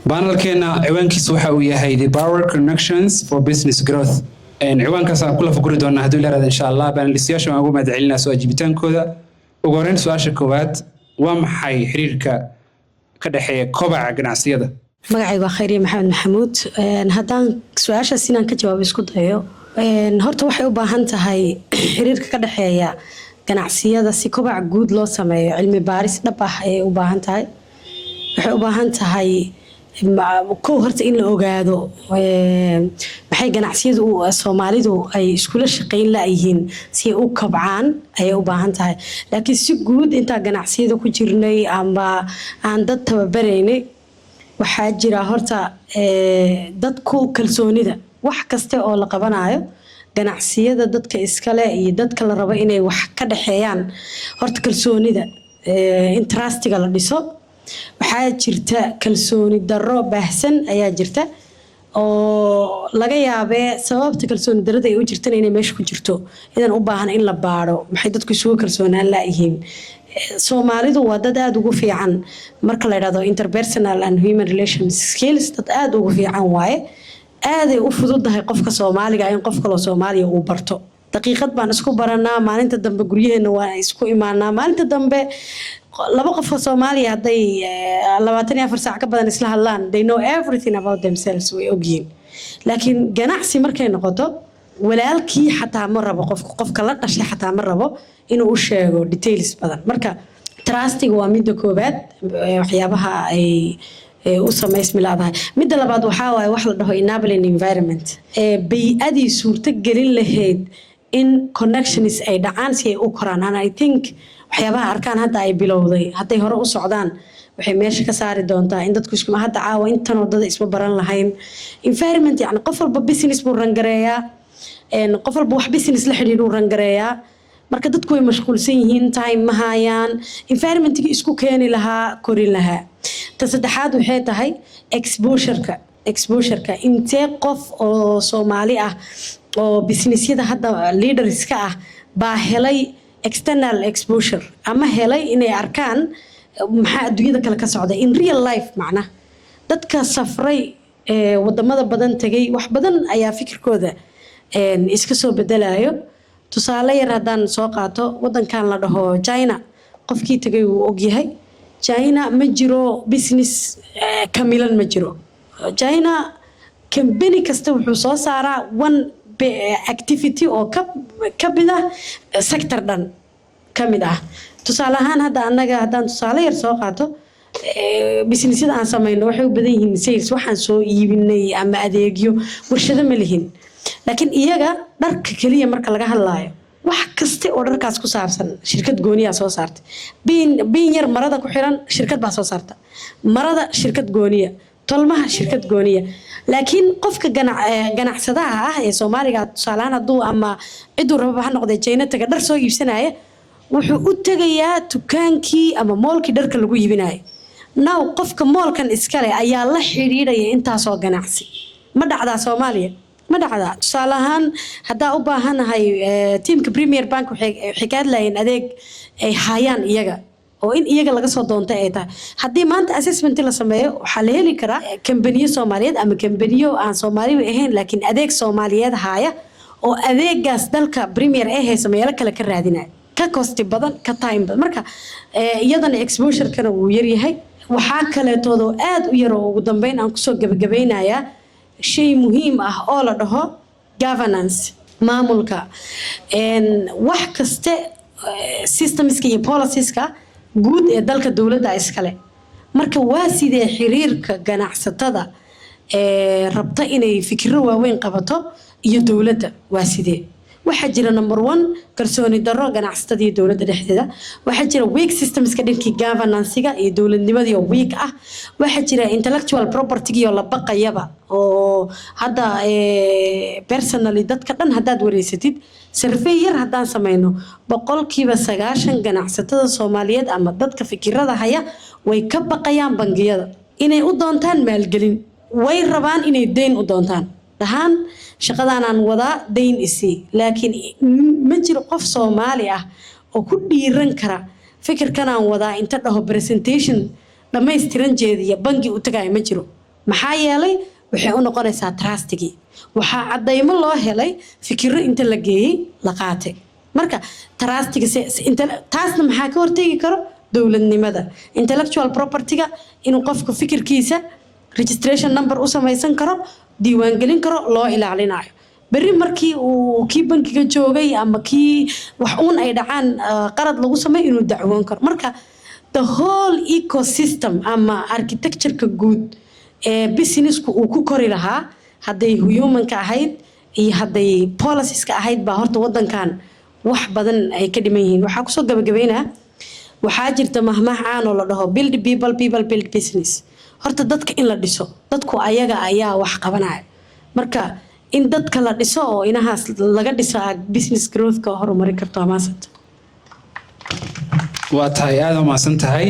Panelkeena ciwaankiisu waxa uu yahay The Power Connections for Business Growth. ciwaankaas aan kula fakuri doonaa haddii la yiraahdo insha Allah. Panelistayaasha waan ugu mahadcelinaa soo ajibitaankooda. ugu horreyn su'aasha koowaad waa maxay xiriirka ka dhaxeeya kobaca ganacsiyada? magacaygu waa Khayriye Maxamed Maxamuud. haddaan su'aashaas inaan ka jawaabo isku dayo, horta waxay u baahan tahay xiriirka ka dhaxeeya ganacsiyada si kobac guud loo sameeyo cilmi baaris dhab ah ay u baahan tahay. waxay u baahan tahay kow horta in la ogaado maxay ganacsiyadu Soomaalidu ay iskula shaqeyn laayihiin si ay u kobcaan ayay u baahan tahay. laakiin si guud inta ganacsiyada ku jirnay ama aan dad tababaraynay waxaa jira horta dadku kalsoonida wax kasta oo la qabanayo ganacsiyada dadka iskale iyo dadka la rabo inay wax ka dhaxeeyaan horta kalsoonida intrustiga la dhiso. waxaa jirta kalsooni darro baahsan ayaa jirta oo laga yaabee sababta kalsooni darrada ay u jirtana inay meesha ku jirto idan u baahan in la baaro maxay dadku isugu kalsoonaan laayihiin. Soomaalidu waa dad aad ugu fiican marka la yiraahdo interpersonal and human relations skills, dad aad ugu fiican waaye. aaday u fududahay qofka Soomaaliga in qof kale Soomaaliya uu barto. daqiiqad baan isku baranaa, maalinta dambe guryaheena waa isku imaanaa, maalinta dambe laba qof oo Soomaaliya haday 24 saac ka badan isla hadlaan, they know everything about themselves, way ogyiin. laakiin ganacsi markay noqoto walaalkii xataa ma rabo qofka la dhashay xataa ma rabo inuu u sheego details badan. marka trusting waa midda koobaad waxyaabaha ay u sameysmi laadahay. midda labaad waxaa waaye wax la dhaho enabling environment, bay'adii suurto gelin lahayd in connections ay dhacaan si ay u koraan. and I think waxyaabaha arkaan hadda ay bilowday hadday hore u socdaan waxay meesha ka saari doontaa in dadku isku hadda caawa intan wadada isma baran lahayn. environment yani qof walba business buu rangareeyaa, qof walba wax business la xiriir uu rangareeyaa. marka dadku way mashquulsan yihiin, time ma hayaan, environment-ki isku keeni lahaa korin lahaa. ta saddexaad waxay tahay exposure-ka intee qof oo Soomaali ah oo businessyada hadda leaderska ah baa helay external exposure ama helay inay arkaan maxaa adduunyada kale ka socda in real life. macna dadka safray wadamada badan tagay wax badan ayaa fikirkooda iska soo bedelayo. tusaale yar haddaan soo qaato wadankan la dhaho China, qofkii tagay uu ogyahay China ma jiro business kamilan ma jiro. China company kasta wuxuu soo saaraa one activity oo ka bida sector dhan kamid ah. tusaale ahaan hadda anaga haddaan tusaale yar soo qaato businessyada aan samayno waxay u badan yihiin sales, waxaan soo iibinay ama adeegyo, warshado ma lihin. laakiin iyaga dharka kaliya marka laga hadlaayo wax kasta oo dharkaas ku saabsan shirkad gooniya soo saartay. biin yar marada ku xiran shirkad baa soo saarta, marada shirkad gooniya, tolmaha shirkad gooniya. laakiin qofka ganacsadaha ah ee Soomaaliga tusaalahan hadduu ama ciduu rabo ha noqday China taga dhar soo iibsanaya wuxuu u tagayaa dukaankii ama moolkii dharka lagu iibinayo. now qofka moolkan iskale ayaa la xiriiraya intaasoo ganacsi. ma dhacdaa Soomaaliya? ma dhacdaa. tusaale ahaan haddaa u baahanahay tiimka Premier Bank waxay ka hadlayeen adeeg ay hayaan iyaga oo in iyaga laga soo doontay ay tahay. haddii maanta assessment la sameeyo waxaa la heli karaa kambaniyo Soomaaliyeed ama kambaniyo aan Soomaali ahayn laakiin adeeg Soomaaliyeed haya oo adeegaas dalka Premier ee hayso meelo kale ka raadinaya, ka cost badan, ka time badan. marka iyadana exposure-kana wuu yar yahay. waxaa kaleetoodo aad u yar oo ugu dambeyn aan kusoo gabagabeynayaa shay muhiim ah oo la dhaho governance, maamulka. wax kaste systemska iyo policieska guud ee dalka dowladda iskale. marka waa sidee xiriirka ganacsatada rabta inay fikirro waaweyn qabato iyo dowladda waa sidee? waxaa jira number 1 kalsooni darro ganacsatada iyo dowladda dhexdeeda. waxaa jira weak systemska dhankii governance-ga iyo dowladnimadii oo weak ah. waxaa jira intellectual property iyo la baqayaba oo hadda personally dadka dhan haddaad wareysatid survey yar haddaan samayno 90% ganacsatada Soomaaliyeed ama dadka fikirada haya way ka baqayaan bangiyada inay u doontaan maalgelin, way rabaan inay deyn u doontaan. dhahaan shaqadan aan wadaa deyn isii, laakiin ma jiro qof Soomaali ah oo ku dhiiran kara fikirkan aan wadaa inta dhaho presentation dhammaystiran jeediya bangi u tagay ma jiro. maxaa yeelay waxay u noqonaysaa trustigii waxaa cadaymo loo helay fikirro inta la geeyey la qaatay marka trustiga taasna maxaa ka hortegi karo dowladnimada intellectual property-ga inuu qofku fikirkiisa registration number u samaysan karo diiwaangelin karo loo ilaalinayo berri markii uu kii bankiga joogay ama kii wax uun ay dhacaan qarad lagu sameeyo inuu dacwoon karo marka the whole ecosystem ama architecture-ka guud ee business-ku uu ku kori lahaa hadday human-ka ahayd iyo hadday policies-ka ahayd baa horta wadankan wax badan ay ka dhiman yihiin waxaa kusoo gabagabeynaa waxaa jirta mahmaah caan oo la dhaho build people build business horta dadka in la dhiso dadku ayaga ayaa wax qabanaya marka in dadka la dhiso oo inahaas laga dhiso business growth-ka horumari karto amaasad waa tahay aad u mahadsan tahay